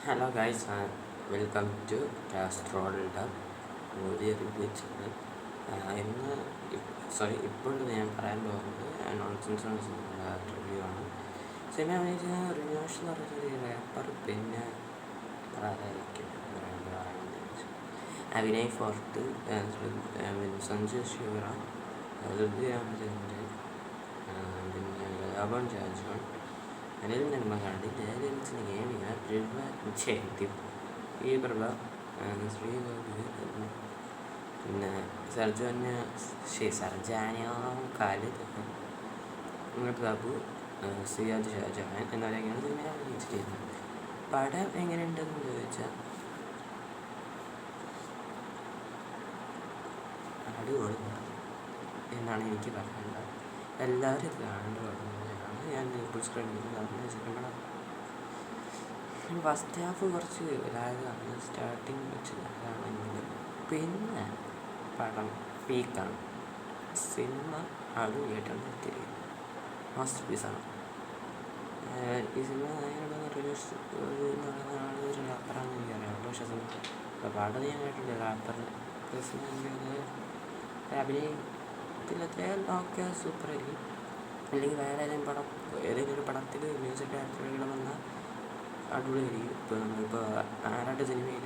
Hello guys, welcome to കാസ്ട്രോളുടെ പുതിയ review channel. ഇന്ന് ഇപ്പോൾ ഞാൻ പറയാൻ പോകുന്നത് നോൺസെൻസ് റിവ്യൂ ആണ്. സിനിമ അഭിനയിച്ച റിനോഷ് എന്ന് പറഞ്ഞൊരു റാപ്പർ, പിന്നെ അഭിനയ് ഫോർട്ട്, സഞ്ജു ശിവറാം, ഋതി രാമചന്ദ്രൻ, പിന്നെ ലാബൺ ജാജോൺ, അനിൽ നെന്മകാണ്ടി, ജയലളിതത്തിന് ഗെയിമിങ്, ഈ പ്രഭ, ശ്രീഗോപി, പിന്നെ സർജാനിയോ ഖാലിദ്, മുഹമ്മദ് ബാബു, സിയാദ് ഷാജഹാൻ എന്നിവരൊക്കെയാണ് സിനിമ അഭിനയിച്ചിരിക്കുന്നത്. പടം എങ്ങനെയുണ്ടെന്ന് ചോദിച്ചാൽ അടിപൊളി എന്നാണ് എനിക്ക് പറയാനുള്ളത്. എല്ലാവരും ഇത് കാണേണ്ട പടമാണ്. ഞാൻ ഇപ്പോൾ സ്ക്രീനിൽ ഫസ്റ്റ് ഹാഫ് കുറച്ച് ലാഗാണ്, സ്റ്റാർട്ടിങ് വെച്ച് ലാഗാണെങ്കിലും പിന്നെ പടം പീക്കാണ്. സിനിമ അടിപൊളിയായിട്ടാണ് എത്തിയിരിക്കുന്നത്. മാസ്റ്റർ പീസാണ്. ഈ സിനിമ നായകനുണ്ടെന്ന് റിലീസ് എന്ന് പറയുന്ന ആൾ ഒരു റാപ്പറാണെന്ന് എനിക്കറിയാം. പക്ഷേ പാടത് ഞാൻ കേട്ടില്ല. റാപ്പർ അഭിനയത്തിലത്തെ ഓക്കെ സൂപ്പറായിരിക്കും. അല്ലെങ്കിൽ വേറെ ഏതെങ്കിലും ഒരു പടത്തിൽ മ്യൂസിക് ഡയറക്ടറുകൾ വന്നാൽ അടിപൊളിയായിരിക്കും. ഇപ്പോൾ ആറാട്ട് സിനിമയിൽ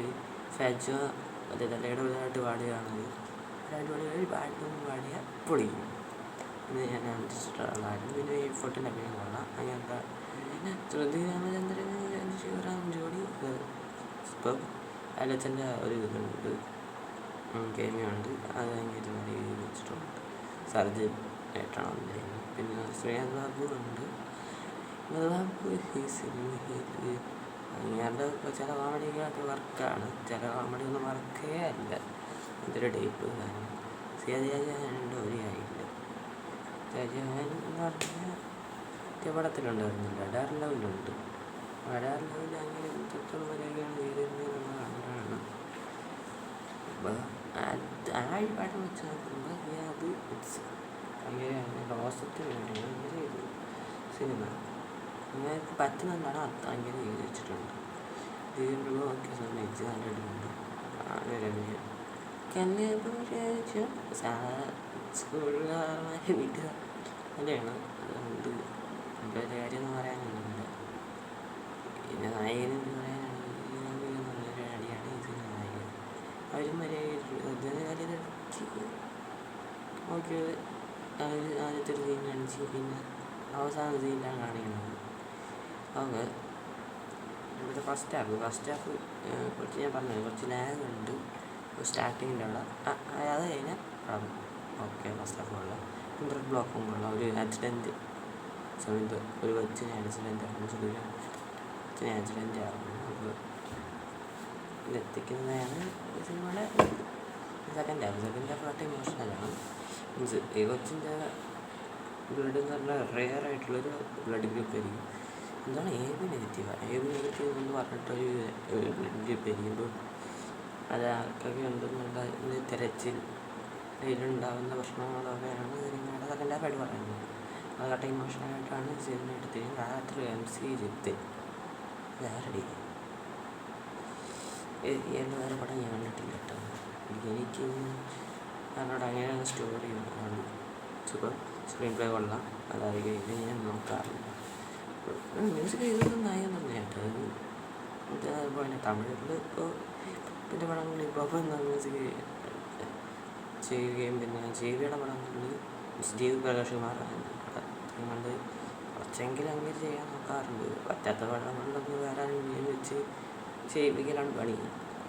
ഫെജോ തലയുടെ പാടുകയാണെങ്കിൽ അടിപൊളിയായി പാടിയ പൊളിക്കും എന്ന് ഞാൻ ആഗ്രഹിച്ചിട്ടുള്ളതായിരുന്നു. പിന്നെ ഈ ഫോട്ടിൻ്റെ അഭിനയം കൊള്ളാം. അങ്ങനത്തെ ഋതി രാമചന്ദ്രൻ, ശിവറാം ജോഡി ഇപ്പം അലച്ചൻ്റെ ഒരു ഇതുണ്ട്, കേമിയുണ്ട്. അത് ഭയങ്കര നല്ല രീതിയിൽ വെച്ചിട്ടുണ്ട്. സർജൻ ആയിട്ടാണ് വന്നിരിക്കുന്നത്. പിന്നെ ശ്രീനാഥ് ബാബു ഉണ്ട്. ഈ സിനിമയിൽ അങ്ങനത്തെ ചില കോമഡികളൊക്കെ വർക്കാണ്, ചില കോമഡി ഒന്നും വർക്കേ അല്ല. ഇതൊരു ഡേപ്പ് കാരണം ഷാജഹാനുണ്ട്, ഒരു കാര്യമില്ല. ഷാജഹാൻ എന്ന് പറഞ്ഞാൽ പടത്തിലുണ്ടായിരുന്നില്ല, അഡാർ ലെവലുണ്ട്. അഡാർ ലെവലിൽ അങ്ങനെ ഇത്രത്തോളം വരെയൊക്കെയാണ് ചെയ്തിരുന്നത് നമ്മൾ കണ്ടാണ്. അപ്പോൾ ആ ഒരു പടം വെച്ച് നോക്കുമ്പോൾ അത് ഭയങ്കര റോസത്തിന് വേണ്ടിയാണ് ഭയങ്കര ഇത് സിനിമ നിങ്ങൾക്ക് പറ്റുന്നതാണ്. ഭയങ്കര ചെയ്ത് വെച്ചിട്ടുണ്ട്. ദീപ ഒക്കെ സമ്മതിച്ച് നല്ലയിട്ടുണ്ട്. അങ്ങനെ സ്കൂളുകാരന്മാരെ വീട്ടുക നല്ലതാണ്. അതുകൊണ്ട് എൻ്റെ കാര്യമൊന്നും പറയാനൊന്നുമില്ല. പിന്നെ നായകനെന്ന് പറയാനാണെങ്കിൽ നല്ലൊരു അടിയാണ് ഈ സിനിമ നായകൻ. അവരും വരെ ഓക്കെ ആദ്യത്തെ ഒരു സീൻ കാണിച്ച് പിന്നെ അവസാന സീനിലാണ് കാണിക്കുന്നത്. ഓക്കെ, ഇവിടുത്തെ ഫസ്റ്റ് ഹാഫ് കുറച്ച് ഞാൻ പറഞ്ഞത് കുറച്ച് ലാഗുണ്ട് സ്റ്റാർട്ടിങ്ങിൻ്റെ ഉള്ള. അത് കഴിഞ്ഞാൽ പടം ഓക്കെ. ഫസ്റ്റ് ഹാഫ് കൊള്ളാം. ബ്ലഡ് ബ്ലോക്കും കൊള്ളാം. ഒരു ആക്സിഡൻറ്റ് സമയത്ത് ഒരു കൊച്ചിന് ആക്സിഡൻറ്റ് ആകുന്നു. അപ്പോൾ ഇതെത്തിക്കുന്നതാണ് സിനിമയുടെ സെക്കൻഡ് ഹാഫ് ആയിട്ട് ഇമോഷണലാണ്. മീൻസ് ഈ കൊച്ചിൻ്റെ ബ്ലഡ് എന്ന് പറഞ്ഞാൽ റെയർ ആയിട്ടുള്ളൊരു ബ്ലഡ് ഗ്രൂപ്പ് ആയിരിക്കും. എന്താണ് എ ബി നെഗറ്റീവ് എന്ന് പറഞ്ഞിട്ടൊരു ബ്ലഡ് ഗ്രൂപ്പ് ആയിരിക്കുമ്പോൾ അത് ആർക്കൊക്കെ ഉണ്ടെന്നുള്ള തിരച്ചിൽ അതിലുണ്ടാകുന്ന പ്രശ്നങ്ങളൊക്കെയാണ് സിനിമയുടെ സെക്കൻഡ് ഹാഫ് ആയിട്ട് പറയുന്നത്. അതൊക്കെ ഇമോഷണലായിട്ടാണ് സിനിമ എടുത്തിരിക്കുന്നത്. രാത്രി MC ജിത്ത് വേറെ വേറെ പടം ഞാൻ കണ്ടിട്ടില്ല കേട്ടോ. എനിക്ക് അതിനോട് അങ്ങനെ സ്റ്റോറി സൂപ്പർ സ്ക്രീൻ പ്ലേ കൊള്ളാം. അതായിരിക്കും ഇത് ഞാൻ നോക്കാറില്ല. മ്യൂസിക് ചെയ്തത് നായകൻ തന്നെ കേട്ടോ. അതുപോലെ തമിഴിൽ ഇപ്പോൾ പിന്നെ പടങ്ങളിൽ ഇപ്പോൾ മ്യൂസിക് ചെയ്യുകയും പിന്നെ ജീവിയുടെ പടങ്ങളിൽ സ്റ്റീവ് പ്രകാശ് കുമാർ കണ്ട് കുറച്ചെങ്കിലും അങ്ങനെ ചെയ്യാൻ നോക്കാറുണ്ട്. പറ്റാത്ത പടങ്ങളിലൊക്കെ വേറെ വെച്ച് ചെയ്യിപ്പിക്കലാണ് പണി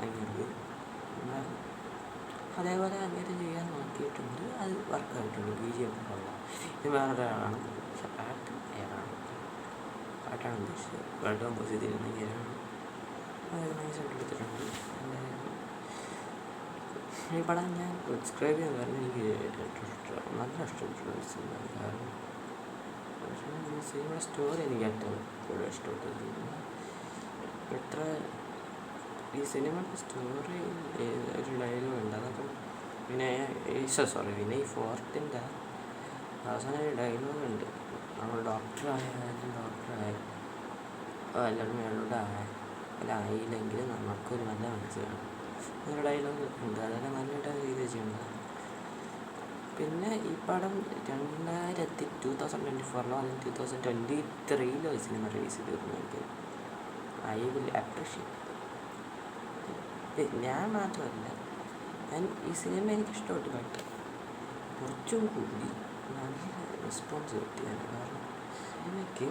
അങ്ങനെ. അതേപോലെ അങ്ങനെ ചെയ്യാൻ നോക്കിയിട്ടുണ്ട്, അത് വർക്കായിട്ടുണ്ട്. BGM കൊള്ളാം. ഇത് വേറൊരാളാണ്, പക്ഷെ പാട്ടാണ് ഉദ്ദേശിച്ചത്. വേൾഡ് കമ്പോസ് ചെയ്തിരുന്നെങ്കിലാണ് അതൊക്കെ നൈസായിട്ട് എടുത്തിട്ടുണ്ട്. ഈ പടം ഞാൻ സബ്സ്ക്രൈബ് ചെയ്യാൻ കാരണം എനിക്ക് നല്ല ഇഷ്ടപ്പെട്ടുള്ള സിനിമ. കാരണം സിനിമയുടെ സ്റ്റോറി എനിക്ക് ഏറ്റവും കൂടുതൽ ഇഷ്ടപ്പെട്ടത്. എത്ര ഈ സിനിമയുടെ സ്റ്റോറി ഒരു ഡയലോഗ് ഉണ്ട്, അതൊക്കെ വിനയ് ഫോർട്ടിൻ്റെ അവസാനം ഒരു ഡയലോഗ് ഉണ്ട്. നമ്മൾ ഡോക്ടറായ എല്ലാവരും മേളോടെ അല്ല ആയില്ലെങ്കിൽ നമുക്കൊരു നല്ല മനസ്സ് വേണം. ഒരു ഡയലോഗ് ഉണ്ട്, അതൊക്കെ നല്ലതായിട്ട് ചെയ്ത് ചെയ്യുന്നതാണ്. പിന്നെ ഈ പടം 2024 അല്ലെങ്കിൽ 2023 ഈ സിനിമ റിലീസ് ചെയ്തിരുന്നെങ്കിൽ ഐ വിൽ അപ്രീഷിയേറ്റ്. ഞാൻ മാത്രമല്ല, ഈ സിനിമ എനിക്കിഷ്ടപ്പെട്ടു. ബട്ട് കുറച്ചും കൂടി നല്ല റെസ്പോൺസ് കിട്ടിയാണ്. കാരണം സിനിമയ്ക്ക്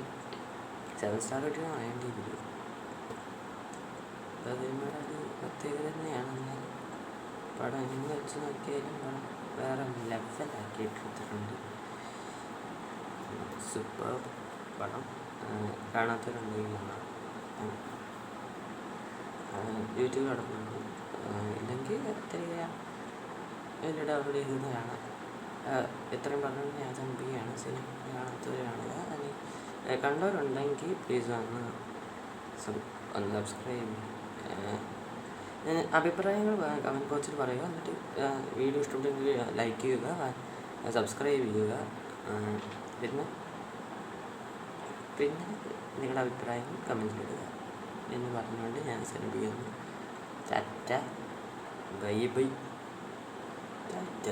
7 സ്റ്റാർ റേറ്റിംഗ് വേണ്ടി വരും. അപ്പോൾ സിനിമയുടെ ഒരു പ്രത്യേകത തന്നെയാണ്. എന്നാൽ പടം എന്ന് വെച്ച് നോക്കിയാലും പടം വേറെ ലെവലാക്കിയിട്ടെടുത്തിട്ടുണ്ട്. സൂപ്പർ പടം. കാണാത്തവരുണ്ടെങ്കിൽ യൂട്യൂബിൽ കിടക്കുന്നുണ്ട്. ഇല്ലെങ്കിൽ എൻ്റെ ഡൗൺലോഡ് ചെയ്ത് കാണാം. എത്രയും പറഞ്ഞുകൊണ്ട് ഞാൻ ചമ്പിയാണ്. സിനിമ കാണാത്തവർ കാണുക. അല്ലെങ്കിൽ കണ്ടവരുണ്ടെങ്കിൽ പ്ലീസ് ഒന്ന് സബ്സ്ക്രൈബ്. അഭിപ്രായങ്ങൾ കമൻറ്റ് ബോക്സിൽ പറയുക. എന്നിട്ട് വീഡിയോ ഇഷ്ടപ്പെട്ടെങ്കിൽ ലൈക്ക് ചെയ്യുക, സബ്സ്ക്രൈബ് ചെയ്യുക. പിന്നെ നിങ്ങളുടെ അഭിപ്രായങ്ങൾ കമൻറ്റിലിടുക എന്ന് പറഞ്ഞുകൊണ്ട് ഞാൻ ശ്രമിക്കുന്നു. Tata, bye bye. ടാറ്റ.